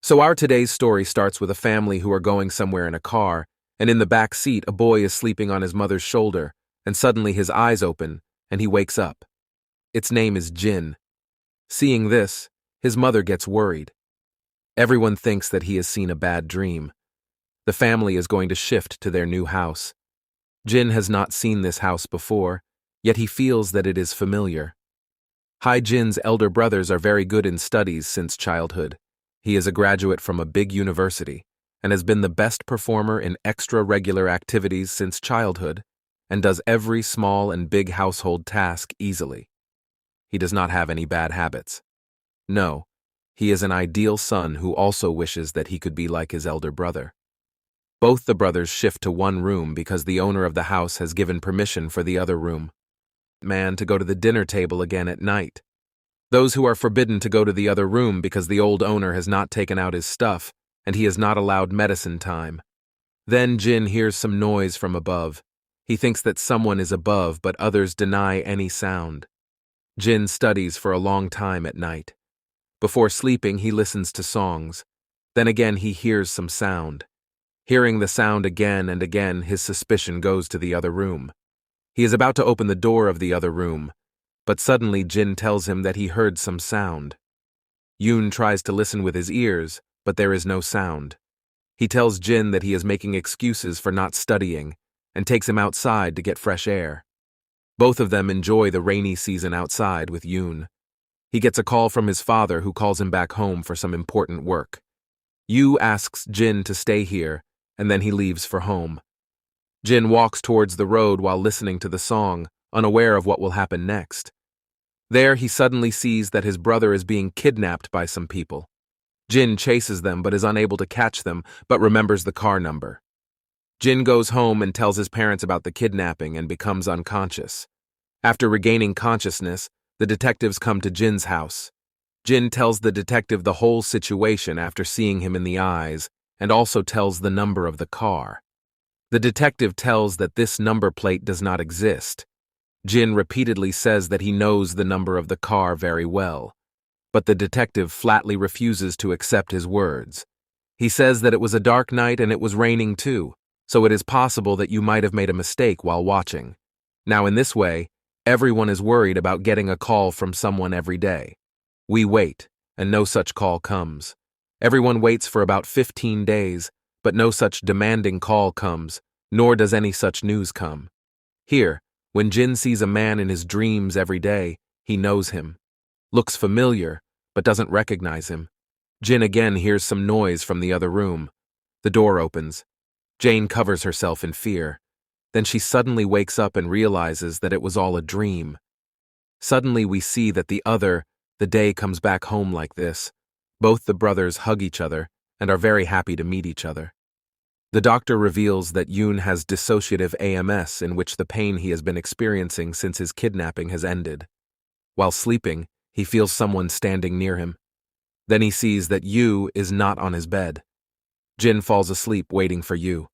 So our today's story starts with a family who are going somewhere in a car, and in the back seat a boy is sleeping on his mother's shoulder, and suddenly his eyes open, and he wakes up. Its name is Jin. Seeing this, his mother gets worried. Everyone thinks that he has seen a bad dream. The family is going to shift to their new house. Jin has not seen this house before, yet he feels that it is familiar. Jin's elder brothers are very good in studies since childhood. He is a graduate from a big university and has been the best performer in extra-regular activities since childhood and does every small and big household task easily. He does not have any bad habits. No, he is an ideal son who also wishes that he could be like his elder brother. Both the brothers shift to one room because the owner of the house has given permission for the other room. Man to go to the dinner table again at night. Those who are forbidden to go to the other room because the old owner has not taken out his stuff and he has not allowed medicine time. Then Jin hears some noise from above. He thinks that someone is above, but others deny any sound. Jin studies for a long time at night. Before sleeping, he listens to songs. Then again he hears some sound. Hearing the sound again and again, his suspicion goes to the other room. He is about to open the door of the other room, but suddenly Jin tells him that he heard some sound. Yoon tries to listen with his ears, but there is no sound. He tells Jin that he is making excuses for not studying and takes him outside to get fresh air. Both of them enjoy the rainy season outside with Yoon. He gets a call from his father who calls him back home for some important work. Yoo asks Jin to stay here, and then he leaves for home. Jin walks towards the road while listening to the song, unaware of what will happen next. There he suddenly sees that his brother is being kidnapped by some people. Jin chases them but is unable to catch them, but remembers the car number. Jin goes home and tells his parents about the kidnapping and becomes unconscious. After regaining consciousness, the detectives come to Jin's house. Jin tells the detective the whole situation after seeing him in the eyes, and also tells the number of the car. The detective tells that this number plate does not exist. Jin repeatedly says that he knows the number of the car very well, but the detective flatly refuses to accept his words. He says that it was a dark night and it was raining too, so it is possible that you might have made a mistake while watching. Now in this way, everyone is worried about getting a call from someone every day. We wait, and no such call comes. Everyone waits for about 15 days, but no such demanding call comes, nor does any such news come. Here, when Jin sees a man in his dreams every day, he knows him. Looks familiar, but doesn't recognize him. Jin again hears some noise from the other room. The door opens. Jane covers herself in fear. Then she suddenly wakes up and realizes that it was all a dream. Suddenly we see that the day comes back home like this. Both the brothers hug each other and are very happy to meet each other. The doctor reveals that Yoon has dissociative AMS, in which the pain he has been experiencing since his kidnapping has ended. While sleeping, he feels someone standing near him. Then he sees that Yoo is not on his bed. Jin falls asleep waiting for Yoo.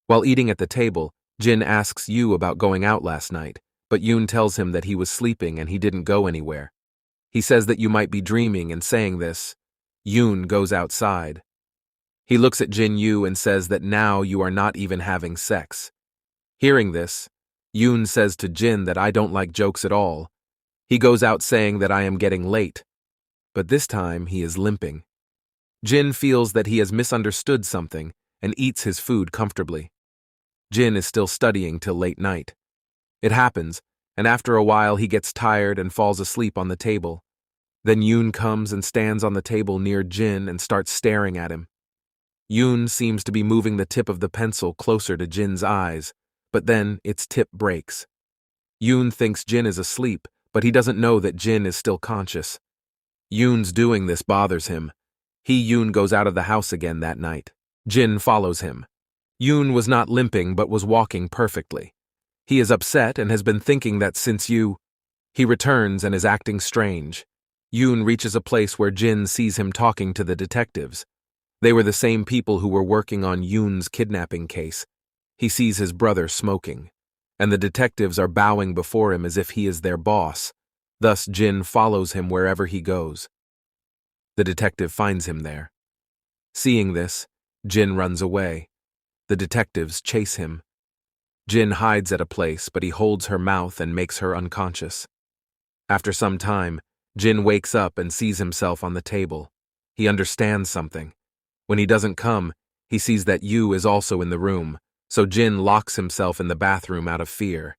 While eating at the table, Jin asks Yoo about going out last night, but Yoon tells him that he was sleeping and he didn't go anywhere. He says that you might be dreaming, and saying this, Yoon goes outside. He looks at Jin-Yoo and says that now you are not even having sex. Hearing this, Yoon says to Jin that I don't like jokes at all. He goes out saying that I am getting late, but this time he is limping. Jin feels that he has misunderstood something and eats his food comfortably. Jin is still studying till late night. It happens, and after a while he gets tired and falls asleep on the table. Then Yoon comes and stands on the table near Jin and starts staring at him. Yoon seems to be moving the tip of the pencil closer to Jin's eyes, but then its tip breaks. Yoon thinks Jin is asleep, but he doesn't know that Jin is still conscious. Yoon's doing this bothers him. Yoon goes out of the house again that night. Jin follows him. Yoon was not limping but was walking perfectly. He is upset and has been thinking that since he returns and is acting strange. Yoon reaches a place where Jin sees him talking to the detectives. They were the same people who were working on Yoon's kidnapping case. He sees his brother smoking, and the detectives are bowing before him as if he is their boss. Thus Jin follows him wherever he goes. The detective finds him there. Seeing this, Jin runs away. The detectives chase him. Jin hides at a place, but he holds her mouth and makes her unconscious. After some time, Jin wakes up and sees himself on the table. He understands something. When he doesn't come, he sees that Yoo is also in the room, so Jin locks himself in the bathroom out of fear.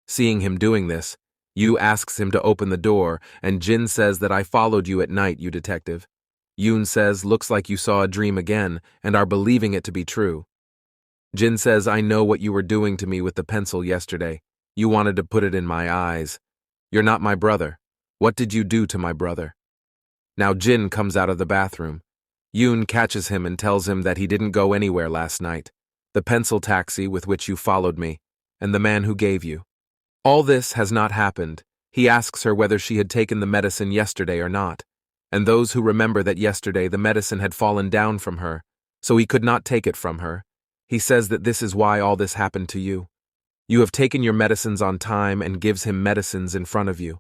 Seeing him doing this, Yoo asks him to open the door, and Jin says that I followed you at night, you detective. Yoon says, looks like you saw a dream again and are believing it to be true. Jin says, I know what you were doing to me with the pencil yesterday. You wanted to put it in my eyes. You're not my brother. What did you do to my brother? Now Jin comes out of the bathroom. Yoon catches him and tells him that he didn't go anywhere last night. The pencil taxi with which you followed me, and the man who gave you. All this has not happened. He asks her whether she had taken the medicine yesterday or not, and those who remember that yesterday the medicine had fallen down from her, so he could not take it from her. He says that this is why all this happened to you. You have taken your medicines on time and gives him medicines in front of you.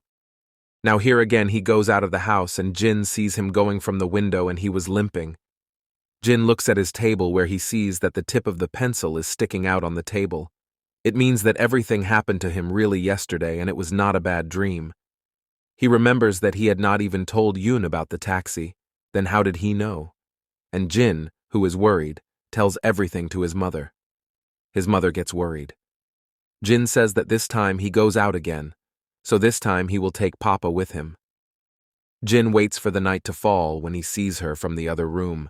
Now here again he goes out of the house and Jin sees him going from the window and he was limping. Jin looks at his table where he sees that the tip of the pencil is sticking out on the table. It means that everything happened to him really yesterday and it was not a bad dream. He remembers that he had not even told Yoon about the taxi. Then how did he know? And Jin, who is worried, tells everything to his mother. His mother gets worried. Jin says that this time he goes out again, so this time he will take Papa with him. Jin waits for the night to fall when he sees her from the other room.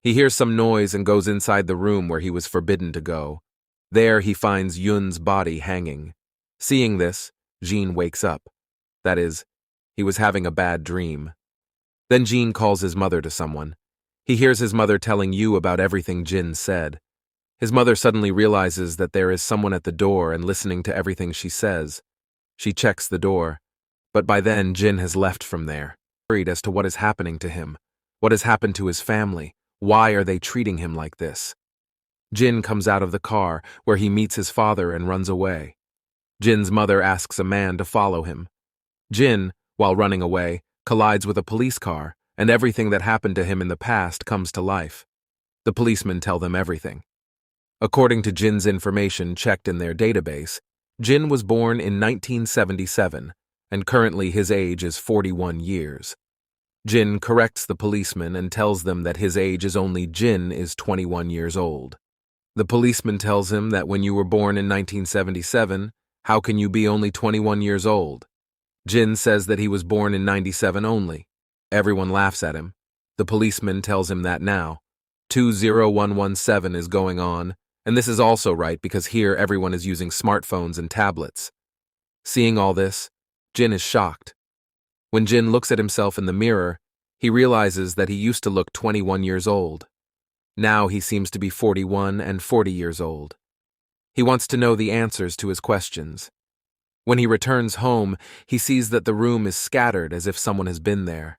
He hears some noise and goes inside the room where he was forbidden to go. There he finds Yoon's body hanging. Seeing this, Jin wakes up. That is, he was having a bad dream. Then Jin calls his mother to someone. He hears his mother telling Yoo about everything Jin said. His mother suddenly realizes that there is someone at the door and listening to everything she says. She checks the door, but by then Jin has left from there, worried as to what is happening to him, what has happened to his family, why are they treating him like this? Jin comes out of the car, where he meets his father and runs away. Jin's mother asks a man to follow him. Jin, while running away, collides with a police car, and everything that happened to him in the past comes to life. The policemen tell them everything. According to Jin's information checked in their database, Jin was born in 1977, and currently his age is 41 years. Jin corrects the policeman and tells them that his age is only Jin is 21 years old. The policeman tells him that when you were born in 1977, how can you be only 21 years old? Jin says that he was born in 97 only. Everyone laughs at him. The policeman tells him that now. 20117 is going on, and this is also right because here everyone is using smartphones and tablets. Seeing all this, Jin is shocked. When Jin looks at himself in the mirror, he realizes that he used to look 21 years old. Now he seems to be 41 and 40 years old. He wants to know the answers to his questions. When he returns home, he sees that the room is scattered as if someone has been there.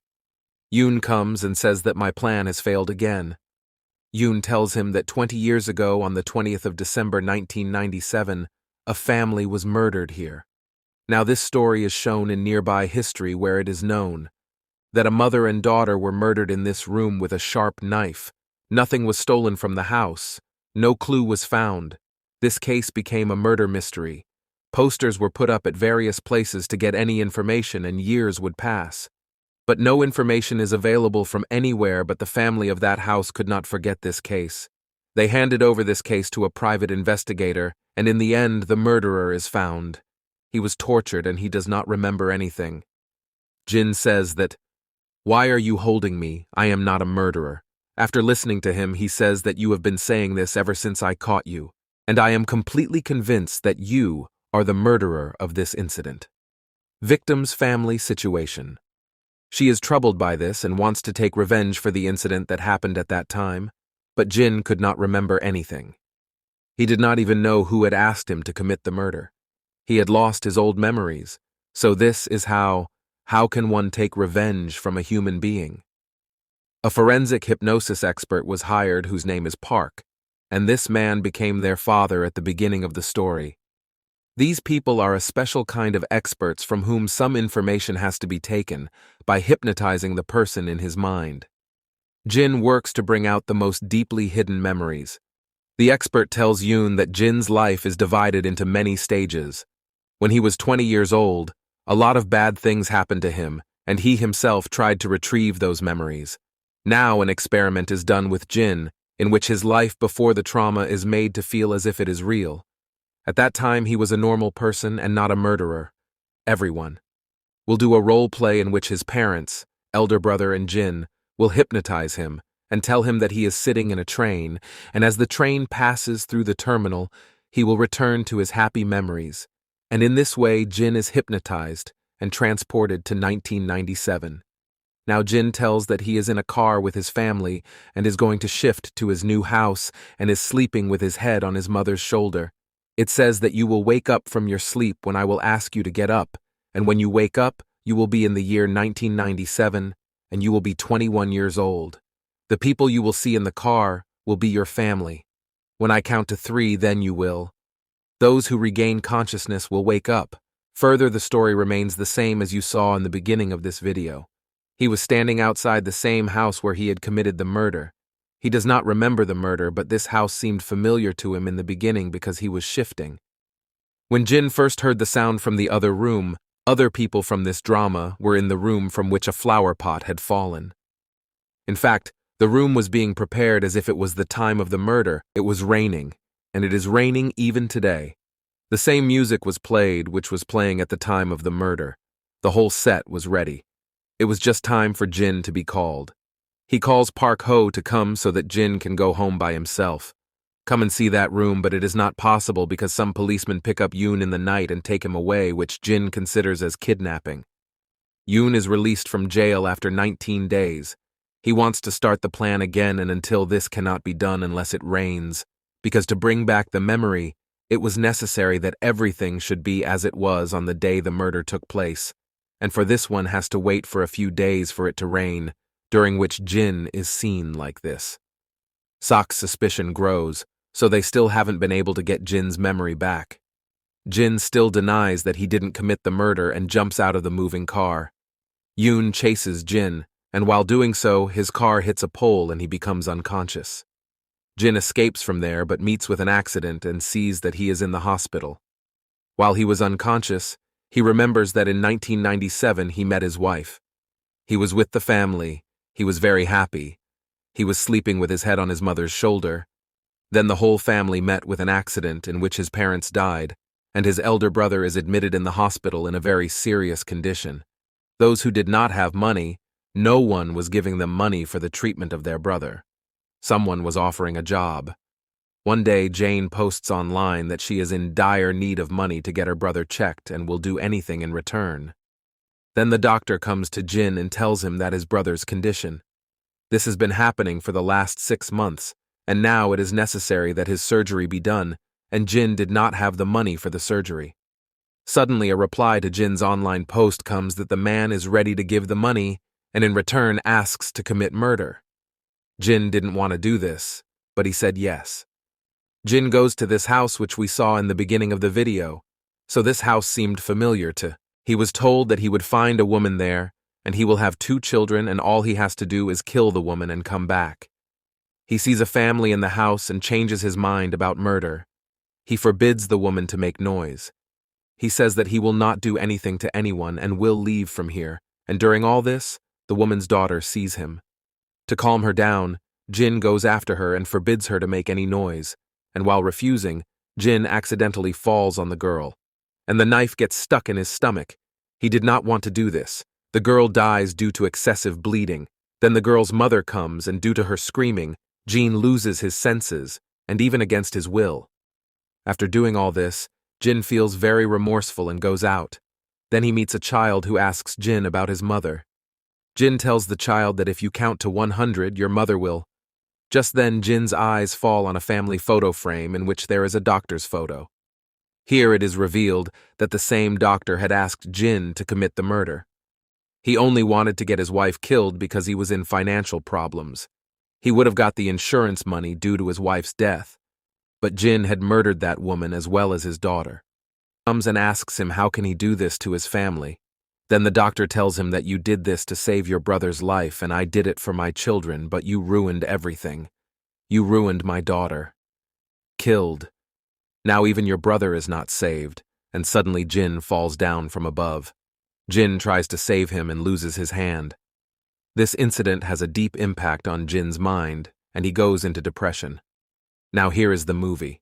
Yoon comes and says that my plan has failed again. Yoon tells him that 20 years ago, on the 20th of December 1997, a family was murdered here. Now this story is shown in nearby history where it is known that a mother and daughter were murdered in this room with a sharp knife. Nothing was stolen from the house. No clue was found. This case became a murder mystery. Posters were put up at various places to get any information, and years would pass. But no information is available from anywhere, but the family of that house could not forget this case. They handed over this case to a private investigator, and in the end the murderer is found. He was tortured and he does not remember anything. Jin says that, "Why are you holding me? I am not a murderer." After listening to him, he says that you have been saying this ever since I caught you, and I am completely convinced that you are the murderer of this incident. Victim's family situation. She is troubled by this and wants to take revenge for the incident that happened at that time, but Jin could not remember anything. He did not even know who had asked him to commit the murder. He had lost his old memories, so this is how can one take revenge from a human being? A forensic hypnosis expert was hired whose name is Park, and this man became their father at the beginning of the story. These people are a special kind of experts from whom some information has to be taken by hypnotizing the person in his mind. Jin works to bring out the most deeply hidden memories. The expert tells Yoon that Jin's life is divided into many stages. When he was 20 years old, a lot of bad things happened to him, and he himself tried to retrieve those memories. Now an experiment is done with Jin, in which his life before the trauma is made to feel as if it is real. At that time, he was a normal person and not a murderer. Everyone will do a role play in which his parents, elder brother and Jin, will hypnotize him and tell him that he is sitting in a train, and as the train passes through the terminal, he will return to his happy memories. And in this way, Jin is hypnotized and transported to 1997. Now Jin tells that he is in a car with his family and is going to shift to his new house and is sleeping with his head on his mother's shoulder. It says that you will wake up from your sleep when I will ask you to get up, and when you wake up, you will be in the year 1997, and you will be 21 years old. The people you will see in the car will be your family. When I count to 3, then you will. Those who regain consciousness will wake up. Further, the story remains the same as you saw in the beginning of this video. He was standing outside the same house where he had committed the murder. He does not remember the murder, but this house seemed familiar to him in the beginning because he was shifting. When Jin first heard the sound from the other room, other people from this drama were in the room from which a flower pot had fallen. In fact, the room was being prepared as if it was the time of the murder. It was raining, and it is raining even today. The same music was played which was playing at the time of the murder. The whole set was ready. It was just time for Jin to be called. He calls Park Ho to come so that Jin can go home by himself. Come and see that room, but it is not possible because some policemen pick up Yoon in the night and take him away, which Jin considers as kidnapping. Yoon is released from jail after 19 days. He wants to start the plan again, and until this cannot be done unless it rains, because to bring back the memory, it was necessary that everything should be as it was on the day the murder took place, and for this one has to wait for a few days for it to rain, during which Jin is seen like this. Seok's suspicion grows, so they still haven't been able to get Jin's memory back. Jin still denies that he didn't commit the murder and jumps out of the moving car. Yoon chases Jin, and while doing so, his car hits a pole and he becomes unconscious. Jin escapes from there but meets with an accident and sees that he is in the hospital. While he was unconscious, he remembers that in 1997 he met his wife. He was with the family. He was very happy. He was sleeping with his head on his mother's shoulder. Then the whole family met with an accident in which his parents died, and his elder brother is admitted in the hospital in a very serious condition. Those who did not have money, no one was giving them money for the treatment of their brother. Someone was offering a job. One day, Jane posts online that she is in dire need of money to get her brother checked and will do anything in return. Then the doctor comes to Jin and tells him that his brother's condition. This has been happening for the last 6 months, and now it is necessary that his surgery be done, and Jin did not have the money for the surgery. Suddenly, a reply to Jin's online post comes that the man is ready to give the money and in return asks to commit murder. Jin didn't want to do this, but he said yes. Jin goes to this house which we saw in the beginning of the video, so this house seemed familiar to. He was told that he would find a woman there, and he will have 2 children, and all he has to do is kill the woman and come back. He sees a family in the house and changes his mind about murder. He forbids the woman to make noise. He says that he will not do anything to anyone and will leave from here, and during all this, the woman's daughter sees him. To calm her down, Jin goes after her and forbids her to make any noise, and while refusing, Jin accidentally falls on the girl, and the knife gets stuck in his stomach. He did not want to do this. The girl dies due to excessive bleeding. Then the girl's mother comes, and due to her screaming, Jin loses his senses, and even against his will. After doing all this, Jin feels very remorseful and goes out. Then he meets a child who asks Jin about his mother. Jin tells the child that if you count to 100, your mother will. Just then, Jin's eyes fall on a family photo frame in which there is a doctor's photo. Here it is revealed that the same doctor had asked Jin to commit the murder. He only wanted to get his wife killed because he was in financial problems. He would have got the insurance money due to his wife's death. But Jin had murdered that woman as well as his daughter. He comes and asks him how can he do this to his family. Then the doctor tells him that you did this to save your brother's life and I did it for my children, but you ruined everything. You ruined my daughter. Killed. Now even your brother is not saved, and suddenly Jin falls down from above. Jin tries to save him and loses his hand. This incident has a deep impact on Jin's mind, and he goes into depression. Now here is the movie.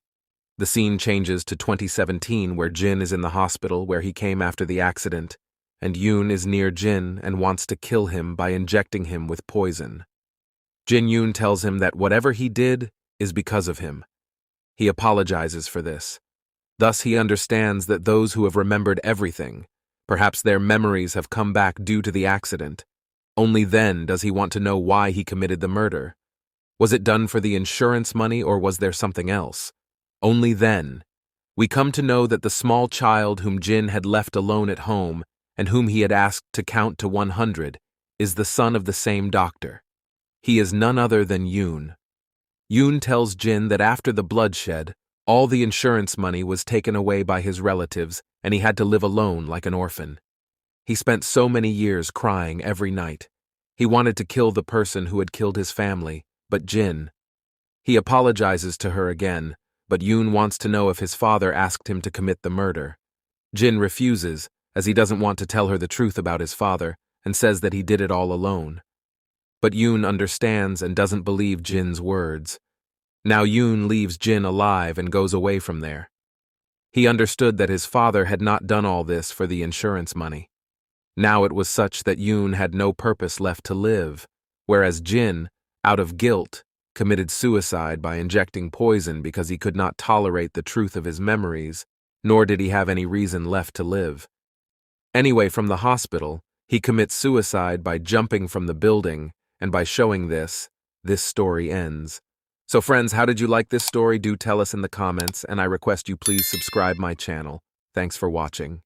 The scene changes to 2017 where Jin is in the hospital where he came after the accident, and Yoon is near Jin and wants to kill him by injecting him with poison. Jin-yoon tells him that whatever he did is because of him. He apologizes for this. Thus he understands that those who have remembered everything, perhaps their memories have come back due to the accident. Only then does he want to know why he committed the murder. Was it done for the insurance money or was there something else? Only then. We come to know that the small child whom Jin had left alone at home and whom he had asked to count to 100 is the son of the same doctor. He is none other than Yoon. Yoon tells Jin that after the bloodshed, all the insurance money was taken away by his relatives and he had to live alone like an orphan. He spent so many years crying every night. He wanted to kill the person who had killed his family, but Jin. He apologizes to her again, but Yoon wants to know if his father asked him to commit the murder. Jin refuses, as he doesn't want to tell her the truth about his father, and says that he did it all alone. But Yoon understands and doesn't believe Jin's words. Now Yoon leaves Jin alive and goes away from there. He understood that his father had not done all this for the insurance money. Now it was such that Yoon had no purpose left to live, whereas Jin, out of guilt, committed suicide by injecting poison because he could not tolerate the truth of his memories, nor did he have any reason left to live. Anyway, from the hospital, he commits suicide by jumping from the building, and by showing this story ends. So friends, how did you like this story? Do tell us in the comments, and I request you please subscribe my channel. Thanks for watching.